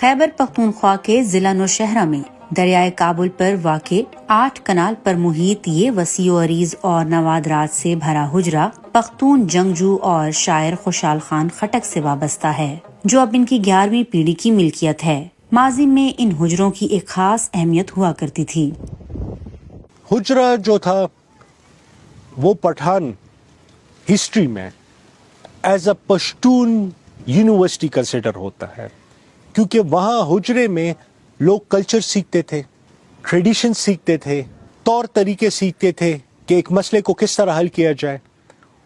خیبر پختونخوا کے ضلع نوشہرہ میں دریائے کابل پر واقع 8 کنال پر محیط یہ وسیع و عریض اور نوادرات سے بھرا حجرہ پختون جنگجو اور شاعر خوشحال خان خٹک سے وابستہ ہے، جو اب ان کی 11ویں پیڑھی کی ملکیت ہے۔ ماضی میں ان حجروں کی ایک خاص اہمیت ہوا کرتی تھی۔ حجرہ جو تھا وہ پٹھان ہسٹری میں as a Pashtun university consider ہوتا ہے، کیونکہ وہاں حجرے میں لوگ کلچر سیکھتے تھے، ٹریڈیشن سیکھتے تھے، طور طریقے سیکھتے تھے کہ ایک مسئلے کو کس طرح حل کیا جائے،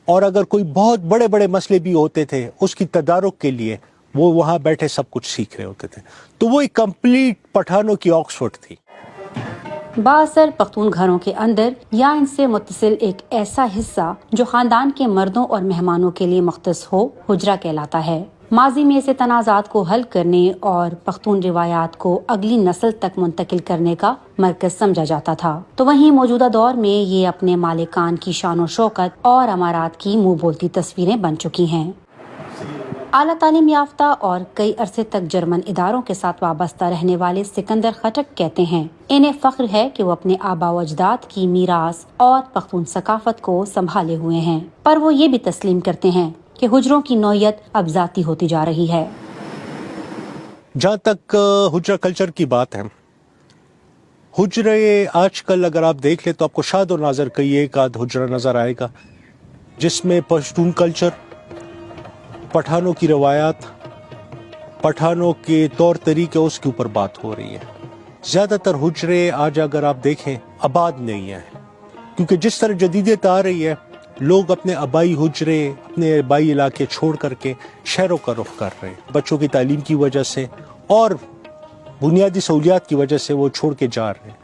اور اگر کوئی بہت بڑے بڑے مسئلے بھی ہوتے تھے اس کی تدارک کے لیے وہ وہاں بیٹھے سب کچھ سیکھ رہے ہوتے تھے۔ تو وہ ایک کمپلیٹ پٹھانوں کی آکسفورڈ تھی۔ بااثر پختون گھروں کے اندر یا ان سے متصل ایک ایسا حصہ جو خاندان کے مردوں اور مہمانوں کے لیے مختص ہو حجرہ کہلاتا ہے۔ ماضی میں اسے تنازعات کو حل کرنے اور پختون روایات کو اگلی نسل تک منتقل کرنے کا مرکز سمجھا جاتا تھا، تو وہیں موجودہ دور میں یہ اپنے مالکان کی شان و شوکت اور امارات کی منہ بولتی تصویریں بن چکی ہیں۔ اعلیٰ تعلیم یافتہ اور کئی عرصے تک جرمن اداروں کے ساتھ وابستہ رہنے والے سکندر خٹک کہتے ہیں انہیں فخر ہے کہ وہ اپنے آباء و اجداد کی میراث اور پختون ثقافت کو سنبھالے ہوئے ہیں، پر وہ یہ بھی تسلیم کرتے ہیں کہ حجروں کی نوعیت اب ذاتی ہوتی جا رہی ہے۔ جہاں تک حجرہ کلچر کی بات ہے، حجرے آج کل اگر آپ دیکھ لیں تو آپ کو شاد و ناظر کا ایک آدھ حجرہ نظر آئے گا جس میں پشتون کلچر، پٹھانوں کی روایات، پٹھانوں کے طور طریقے اس کے اوپر بات ہو رہی ہے۔ زیادہ تر حجرے آج اگر آپ دیکھیں آباد نہیں ہیں، کیونکہ جس طرح جدیدیت آ رہی ہے لوگ اپنے آبائی حجرے، اپنے آبائی علاقے چھوڑ کر کے شہروں کا رخ کر رہے ہیں۔ بچوں کی تعلیم کی وجہ سے اور بنیادی سہولیات کی وجہ سے وہ چھوڑ کے جا رہے ہیں۔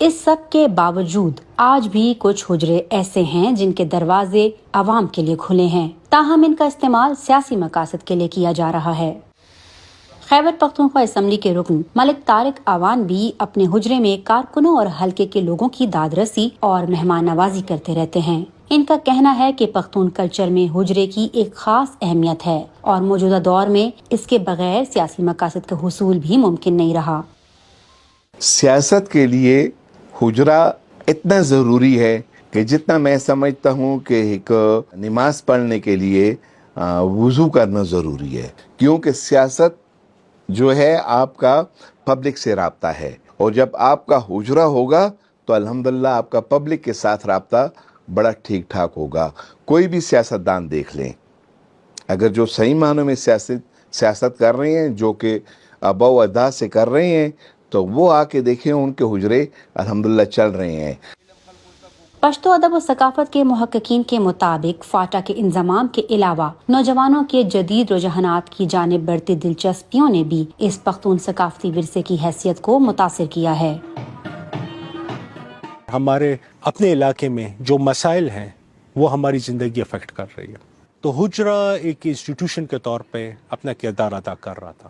اس سب کے باوجود آج بھی کچھ حجرے ایسے ہیں جن کے دروازے عوام کے لیے کھلے ہیں، تاہم ان کا استعمال سیاسی مقاصد کے لیے کیا جا رہا ہے۔ خیبر پختونخوا اسمبلی کے رکن ملک طارق آوان بھی اپنے حجرے میں کارکنوں اور حلقے کے لوگوں کی داد رسی اور مہمان نوازی کرتے رہتے ہیں۔ ان کا کہنا ہے کہ پختون کلچر میں حجرے کی ایک خاص اہمیت ہے اور موجودہ دور میں اس کے بغیر سیاسی مقاصد کا حصول بھی ممکن نہیں رہا۔ سیاست کے لیے حجرہ اتنا ضروری ہے کہ جتنا میں سمجھتا ہوں کہ ایک نماز پڑھنے کے لیے وضو کرنا ضروری ہے، کیونکہ سیاست جو ہے آپ کا پبلک سے رابطہ ہے، اور جب آپ کا حجرہ ہوگا تو الحمدللہ آپ کا پبلک کے ساتھ رابطہ بڑا ٹھیک ٹھاک ہوگا۔ کوئی بھی سیاستدان دیکھ لیں، اگر جو صحیح معنوں میں سیاست کر رہے ہیں، جو کہ آباء و اجداد سے کر رہے ہیں، تو وہ آ کے دیکھیں ان کے حجرے الحمدللہ چل رہے ہیں۔ پشتو ادب و ثقافت کے محققین کے مطابق فاٹا کے انضمام کے علاوہ نوجوانوں کے جدید رجحانات کی جانب بڑھتی دلچسپیوں نے بھی اس پختون ثقافتی ورثے کی حیثیت کو متاثر کیا ہے۔ ہمارے اپنے علاقے میں جو مسائل ہیں وہ ہماری زندگی افیکٹ کر رہی ہے، تو حجرہ ایک انسٹیٹیوشن کے طور پہ اپنا کردار ادا کر رہا تھا،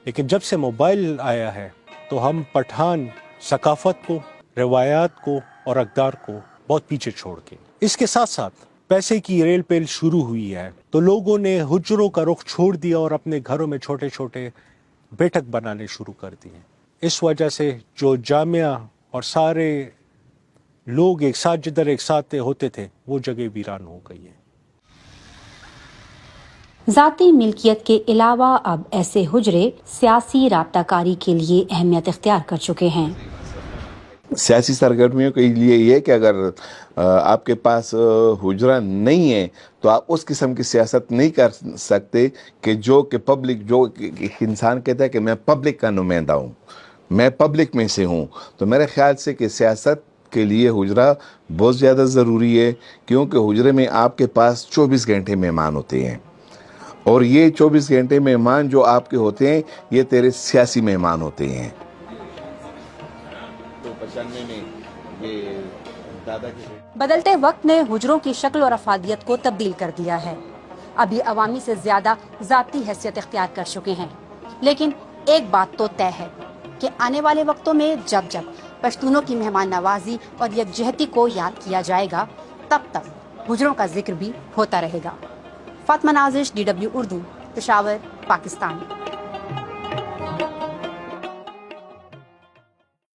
لیکن جب سے موبائل آیا ہے تو ہم پٹھان ثقافت کو، روایات کو اور اقدار کو بہت پیچھے چھوڑ کے، اس کے ساتھ ساتھ پیسے کی ریل پیل شروع ہوئی ہے، تو لوگوں نے حجروں کا رخ چھوڑ دیا اور اپنے گھروں میں چھوٹے چھوٹے بیٹھک بنانے شروع کر دیے۔ اس وجہ سے جو جامعہ اور سارے لوگ ایک ساتھ جدھر ایک ساتھ ہوتے تھے وہ جگہ ویران ہو گئی ہے۔ ذاتی ملکیت کے علاوہ اب ایسے حجرے سیاسی رابطہ کاری کے لیے اہمیت اختیار کر چکے ہیں۔ سیاسی سرگرمیوں کے لیے یہ کہ اگر آپ کے پاس حجرہ نہیں ہے تو آپ اس قسم کی سیاست نہیں کر سکتے کہ جو کہ پبلک، جو انسان کہتا ہے کہ میں پبلک کا نمائندہ ہوں، میں پبلک میں سے ہوں، تو میرے خیال سے کہ سیاست کے لیے حجرہ بہت زیادہ ضروری ہے، کیونکہ حجرے میں آپ کے پاس 24 گھنٹے مہمان ہوتے ہیں، اور یہ 24 گھنٹے مہمان جو آپ کے ہوتے ہیں یہ تیرے سیاسی مہمان ہوتے ہیں۔ بدلتے وقت نے حجروں کی شکل اور افادیت کو تبدیل کر دیا ہے، اب یہ عوامی سے زیادہ ذاتی حیثیت اختیار کر چکے ہیں، لیکن ایک بات تو طے ہے کہ آنے والے وقتوں میں جب جب پشتونوں کی مہمان نوازی اور یکجہتی کو یاد کیا جائے گا، تب تک حجروں کا ذکر بھی ہوتا رہے گا۔ فاطمہ نازش، DW اردو، پشاور، پاکستان۔